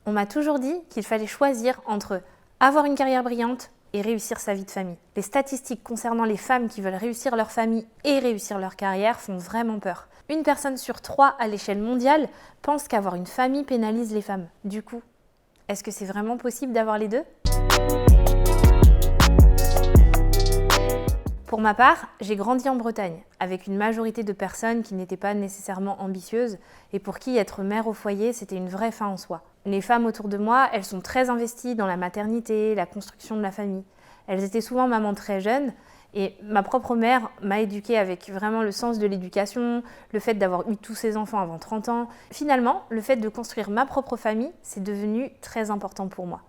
On m'a toujours dit qu'il fallait choisir entre avoir une carrière brillante et réussir sa vie de famille. Les statistiques concernant les femmes qui veulent réussir leur famille et réussir leur carrière font vraiment peur. Une personne sur 3 à l'échelle mondiale pense qu'avoir une famille pénalise les femmes. Du coup, est-ce que c'est vraiment possible d'avoir les deux ? Pour ma part, j'ai grandi en Bretagne, avec une majorité de personnes qui n'étaient pas nécessairement ambitieuses et pour qui être mère au foyer, c'était une vraie fin en soi. Les femmes autour de moi, elles sont très investies dans la maternité, la construction de la famille. Elles étaient souvent mamans très jeunes et ma propre mère m'a éduquée avec vraiment le sens de l'éducation, le fait d'avoir eu tous ses enfants avant 30 ans. Finalement, le fait de construire ma propre famille, c'est devenu très important pour moi.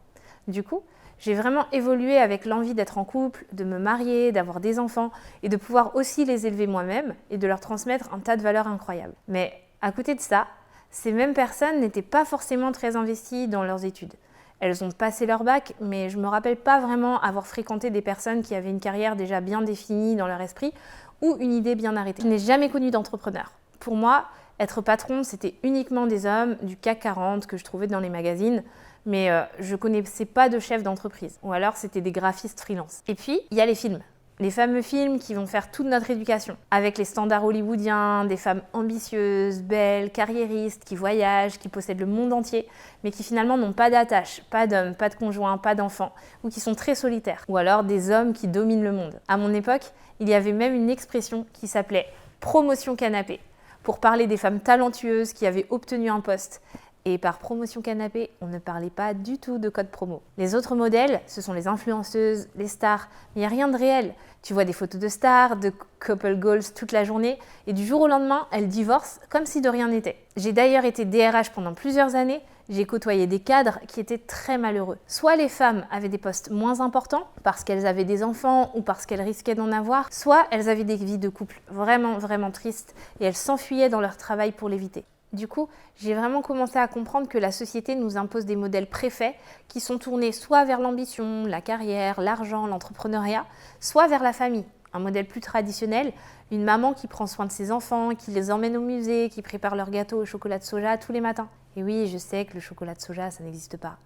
Du coup, j'ai vraiment évolué avec l'envie d'être en couple, de me marier, d'avoir des enfants et de pouvoir aussi les élever moi-même et de leur transmettre un tas de valeurs incroyables. Mais à côté de ça, ces mêmes personnes n'étaient pas forcément très investies dans leurs études. Elles ont passé leur bac, mais je ne me rappelle pas vraiment avoir fréquenté des personnes qui avaient une carrière déjà bien définie dans leur esprit ou une idée bien arrêtée. Je n'ai jamais connu d'entrepreneur. Pour moi, être patron, c'était uniquement des hommes du CAC 40 que je trouvais dans les magazines, mais je ne connaissais pas de chef d'entreprise. Ou alors, c'était des graphistes freelance. Et puis, il y a les films. Les fameux films qui vont faire toute notre éducation, avec les standards hollywoodiens, des femmes ambitieuses, belles, carriéristes, qui voyagent, qui possèdent le monde entier, mais qui finalement n'ont pas d'attache, pas d'hommes, pas de conjoints, pas d'enfants, ou qui sont très solitaires. Ou alors des hommes qui dominent le monde. À mon époque, il y avait même une expression qui s'appelait « promotion canapé » pour parler des femmes talentueuses qui avaient obtenu un poste. Et par promotion canapé, on ne parlait pas du tout de code promo. Les autres modèles, ce sont les influenceuses, les stars, mais il n'y a rien de réel. Tu vois des photos de stars, de couple goals toute la journée, et du jour au lendemain, elles divorcent comme si de rien n'était. J'ai d'ailleurs été DRH pendant plusieurs années, j'ai côtoyé des cadres qui étaient très malheureux. Soit les femmes avaient des postes moins importants, parce qu'elles avaient des enfants ou parce qu'elles risquaient d'en avoir, soit elles avaient des vies de couple vraiment tristes, et elles s'enfuyaient dans leur travail pour l'éviter. Du coup, j'ai vraiment commencé à comprendre que la société nous impose des modèles préfaits qui sont tournés soit vers l'ambition, la carrière, l'argent, l'entrepreneuriat, soit vers la famille. Un modèle plus traditionnel, une maman qui prend soin de ses enfants, qui les emmène au musée, qui prépare leur gâteau au chocolat de soja tous les matins. Et oui, je sais que le chocolat de soja, ça n'existe pas.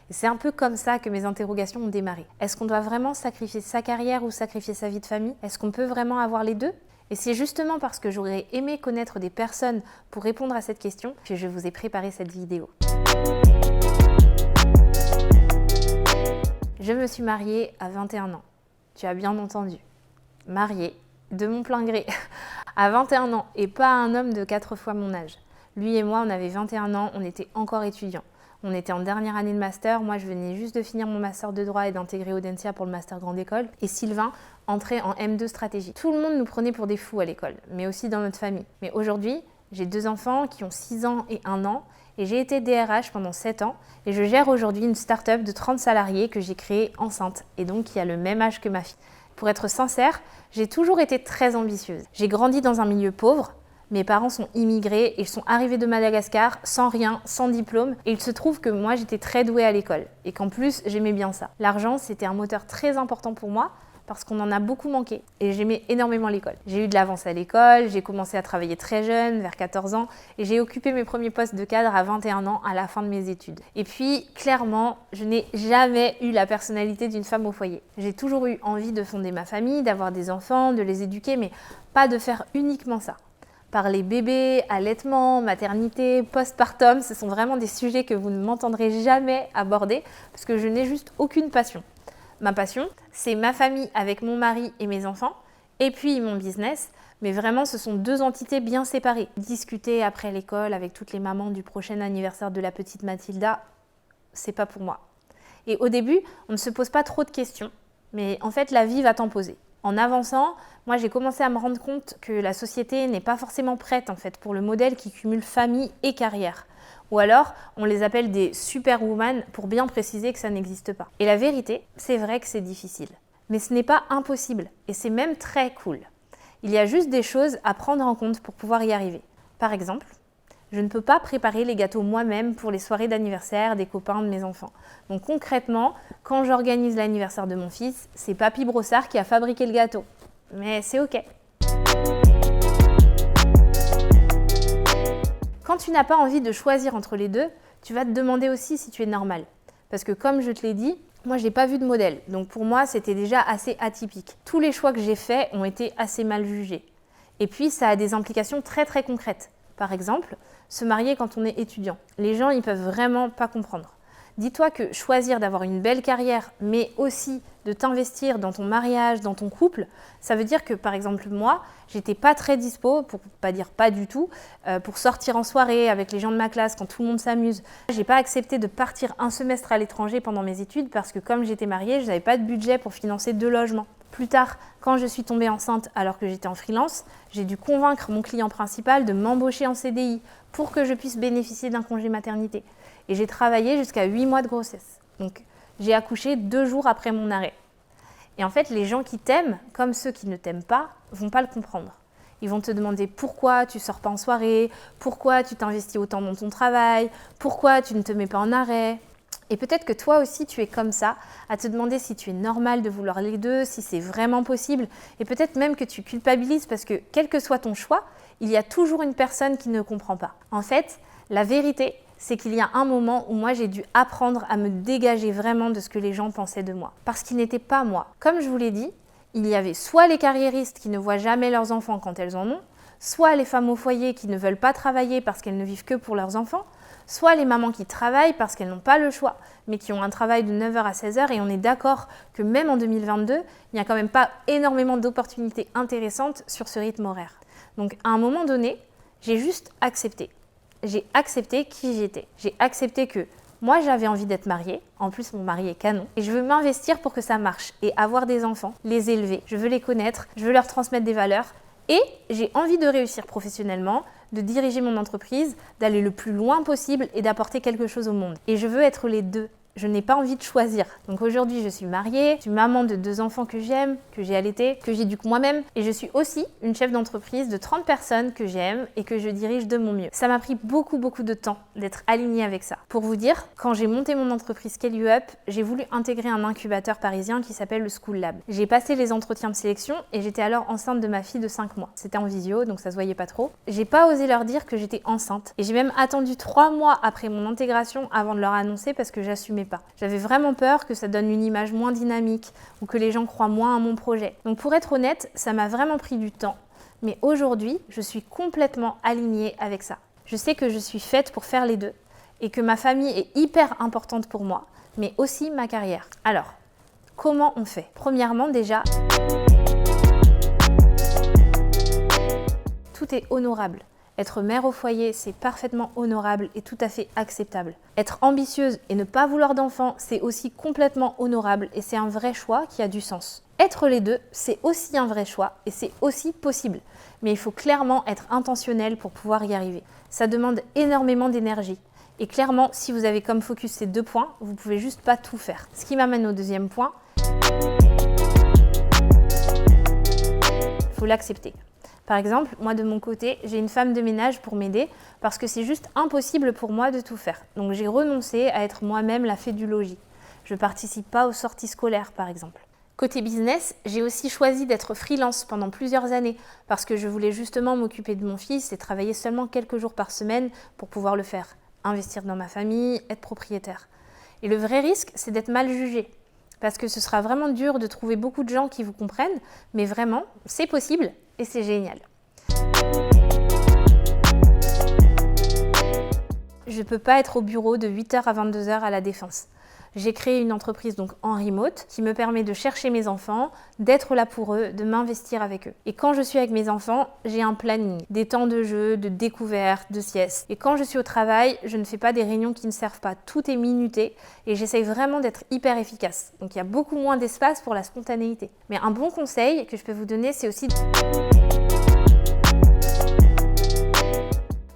Et c'est un peu comme ça que mes interrogations ont démarré. Est-ce qu'on doit vraiment sacrifier sa carrière ou sacrifier sa vie de famille ? Est-ce qu'on peut vraiment avoir les deux ? Et c'est justement parce que j'aurais aimé connaître des personnes pour répondre à cette question que je vous ai préparé cette vidéo. Je me suis mariée à 21 ans. Tu as bien entendu. Mariée, de mon plein gré, à 21 ans et pas à un homme de 4 fois mon âge. Lui et moi, on avait 21 ans, on était encore étudiants. On était en dernière année de master, moi je venais juste de finir mon master de droit et d'intégrer Audencia pour le master grande école. Et Sylvain entrait en M2 stratégie. Tout le monde nous prenait pour des fous à l'école, mais aussi dans notre famille. Mais aujourd'hui, j'ai 2 enfants qui ont 6 ans et 1 an et j'ai été DRH pendant 7 ans et je gère aujourd'hui une start-up de 30 salariés que j'ai créée enceinte et donc qui a le même âge que ma fille. Pour être sincère, j'ai toujours été très ambitieuse. J'ai grandi dans un milieu pauvre. Mes parents sont immigrés et ils sont arrivés de Madagascar sans rien, sans diplôme. Et il se trouve que moi, j'étais très douée à l'école et qu'en plus, j'aimais bien ça. L'argent, c'était un moteur très important pour moi parce qu'on en a beaucoup manqué et j'aimais énormément l'école. J'ai eu de l'avance à l'école, j'ai commencé à travailler très jeune, vers 14 ans, et j'ai occupé mes premiers postes de cadre à 21 ans à la fin de mes études. Et puis, clairement, je n'ai jamais eu la personnalité d'une femme au foyer. J'ai toujours eu envie de fonder ma famille, d'avoir des enfants, de les éduquer, mais pas de faire uniquement ça. Parler bébé, allaitement, maternité, postpartum, ce sont vraiment des sujets que vous ne m'entendrez jamais aborder parce que je n'ai juste aucune passion. Ma passion, c'est ma famille avec mon mari et mes enfants, et puis mon business, mais vraiment ce sont 2 entités bien séparées. Discuter après l'école avec toutes les mamans du prochain anniversaire de la petite Mathilda, c'est pas pour moi. Et au début, on ne se pose pas trop de questions, mais en fait la vie va t'en poser. En avançant, moi j'ai commencé à me rendre compte que la société n'est pas forcément prête en fait pour le modèle qui cumule famille et carrière. Ou alors, on les appelle des superwoman pour bien préciser que ça n'existe pas. Et la vérité, c'est vrai que c'est difficile. Mais ce n'est pas impossible et c'est même très cool. Il y a juste des choses à prendre en compte pour pouvoir y arriver. Par exemple, je ne peux pas préparer les gâteaux moi-même pour les soirées d'anniversaire des copains de mes enfants. Donc concrètement, quand j'organise l'anniversaire de mon fils, c'est Papy Brossard qui a fabriqué le gâteau. Mais c'est ok. Quand tu n'as pas envie de choisir entre les deux, Tu vas te demander aussi si tu es normal. Parce que comme je te l'ai dit, moi je n'ai pas vu de modèle. Donc pour moi, c'était déjà assez atypique. Tous les choix que j'ai faits ont été assez mal jugés. Et puis ça a des implications très très concrètes. Par exemple, se marier quand on est étudiant. Les gens, ils peuvent vraiment pas comprendre. Dis-toi que choisir d'avoir une belle carrière, mais aussi de t'investir dans ton mariage, dans ton couple, ça veut dire que, par exemple, moi, j'étais pas très dispo, pour pas dire pas du tout, pour sortir en soirée avec les gens de ma classe quand tout le monde s'amuse. J'ai pas accepté de partir un semestre à l'étranger pendant mes études parce que comme j'étais mariée, je n'avais pas de budget pour financer 2 logements. Plus tard, quand je suis tombée enceinte alors que j'étais en freelance, j'ai dû convaincre mon client principal de m'embaucher en CDI pour que je puisse bénéficier d'un congé maternité. Et j'ai travaillé jusqu'à 8 mois de grossesse. Donc, j'ai accouché 2 jours après mon arrêt. Et en fait, les gens qui t'aiment, comme ceux qui ne t'aiment pas, vont pas le comprendre. Ils vont te demander pourquoi tu sors pas en soirée, pourquoi tu t'investis autant dans ton travail, pourquoi tu ne te mets pas en arrêt. Et peut-être que toi aussi, tu es comme ça, à te demander si tu es normal de vouloir les deux, si c'est vraiment possible. Et peut-être même que tu culpabilises parce que, quel que soit ton choix, il y a toujours une personne qui ne comprend pas. En fait, la vérité, c'est qu'il y a un moment où moi j'ai dû apprendre à me dégager vraiment de ce que les gens pensaient de moi. Parce qu'ils n'étaient pas moi. Comme je vous l'ai dit, il y avait soit les carriéristes qui ne voient jamais leurs enfants quand elles en ont, soit les femmes au foyer qui ne veulent pas travailler parce qu'elles ne vivent que pour leurs enfants, soit les mamans qui travaillent parce qu'elles n'ont pas le choix, mais qui ont un travail de 9h à 16h. Et on est d'accord que même en 2022, il n'y a quand même pas énormément d'opportunités intéressantes sur ce rythme horaire. Donc à un moment donné, j'ai juste accepté. J'ai accepté qui j'étais. J'ai accepté que moi, j'avais envie d'être mariée. En plus, mon mari est canon. Et je veux m'investir pour que ça marche et avoir des enfants, les élever. Je veux les connaître, je veux leur transmettre des valeurs. Et j'ai envie de réussir professionnellement, de diriger mon entreprise, d'aller le plus loin possible et d'apporter quelque chose au monde. Et je veux être les deux. Je n'ai pas envie de choisir. Donc aujourd'hui, je suis mariée, je suis maman de 2 enfants que j'aime, que j'ai allaités, que j'éduque moi-même. Et je suis aussi une chef d'entreprise de 30 personnes que j'aime et que je dirige de mon mieux. Ça m'a pris beaucoup de temps d'être alignée avec ça. Pour vous dire, quand j'ai monté mon entreprise Scale You Up, j'ai voulu intégrer un incubateur parisien qui s'appelle le School Lab. J'ai passé les entretiens de sélection et j'étais alors enceinte de ma fille de 5 mois. C'était en visio, donc ça se voyait pas trop. J'ai pas osé leur dire que j'étais enceinte. Et j'ai même attendu 3 mois après mon intégration avant de leur annoncer parce que j'assumais pas. J'avais vraiment peur que ça donne une image moins dynamique ou que les gens croient moins à mon projet. Donc pour être honnête, ça m'a vraiment pris du temps. Mais aujourd'hui, je suis complètement alignée avec ça. Je sais que je suis faite pour faire les deux et que ma famille est hyper importante pour moi, mais aussi ma carrière. Alors, comment on fait? Premièrement, déjà, tout est honorable. Être mère au foyer, c'est parfaitement honorable et tout à fait acceptable. Être ambitieuse et ne pas vouloir d'enfants, c'est aussi complètement honorable et c'est un vrai choix qui a du sens. Être les deux, c'est aussi un vrai choix et c'est aussi possible. Mais il faut clairement être intentionnel pour pouvoir y arriver. Ça demande énormément d'énergie. Et clairement, si vous avez comme focus ces 2 points, vous ne pouvez juste pas tout faire. Ce qui m'amène au deuxième point, il faut l'accepter. Par exemple, moi de mon côté, j'ai une femme de ménage pour m'aider parce que c'est juste impossible pour moi de tout faire. Donc j'ai renoncé à être moi-même la fée du logis. Je ne participe pas aux sorties scolaires par exemple. Côté business, j'ai aussi choisi d'être freelance pendant plusieurs années parce que je voulais justement m'occuper de mon fils et travailler seulement quelques jours par semaine pour pouvoir le faire. Investir dans ma famille, être propriétaire. Et le vrai risque, c'est d'être mal jugé. Parce que ce sera vraiment dur de trouver beaucoup de gens qui vous comprennent, mais vraiment, c'est possible et c'est génial. Je ne peux pas être au bureau de 8h à 22h à la Défense. J'ai créé une entreprise donc en remote qui me permet de chercher mes enfants, d'être là pour eux, de m'investir avec eux. Et quand je suis avec mes enfants, j'ai un planning, des temps de jeu, de découverte, de sieste. Et quand je suis au travail, je ne fais pas des réunions qui ne servent pas. Tout est minuté et j'essaye vraiment d'être hyper efficace. Donc il y a beaucoup moins d'espace pour la spontanéité. Mais un bon conseil que je peux vous donner, c'est aussi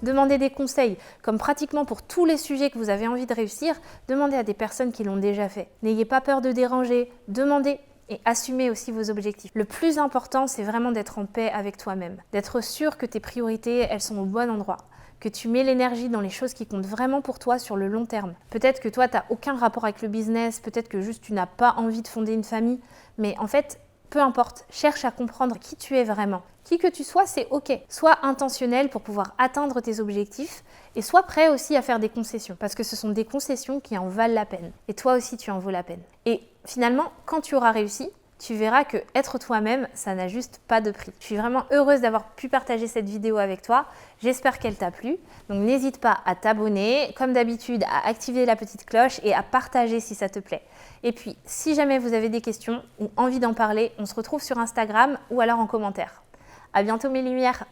demandez des conseils, comme pratiquement pour tous les sujets que vous avez envie de réussir, demandez à des personnes qui l'ont déjà fait. N'ayez pas peur de déranger, demandez et assumez aussi vos objectifs. Le plus important, c'est vraiment d'être en paix avec toi-même, d'être sûr que tes priorités, elles sont au bon endroit, que tu mets l'énergie dans les choses qui comptent vraiment pour toi sur le long terme. Peut-être que toi, tu n'as aucun rapport avec le business, peut-être que juste tu n'as pas envie de fonder une famille, mais en fait, peu importe, cherche à comprendre qui tu es vraiment. Qui que tu sois, c'est ok. Sois intentionnel pour pouvoir atteindre tes objectifs et sois prêt aussi à faire des concessions parce que ce sont des concessions qui en valent la peine. Et toi aussi, tu en vaux la peine. Et finalement, quand tu auras réussi, tu verras que être toi-même, ça n'a juste pas de prix. Je suis vraiment heureuse d'avoir pu partager cette vidéo avec toi. J'espère qu'elle t'a plu. Donc n'hésite pas à t'abonner, comme d'habitude, à activer la petite cloche et à partager si ça te plaît. Et puis, si jamais vous avez des questions ou envie d'en parler, on se retrouve sur Instagram ou alors en commentaire. À bientôt mes lumières!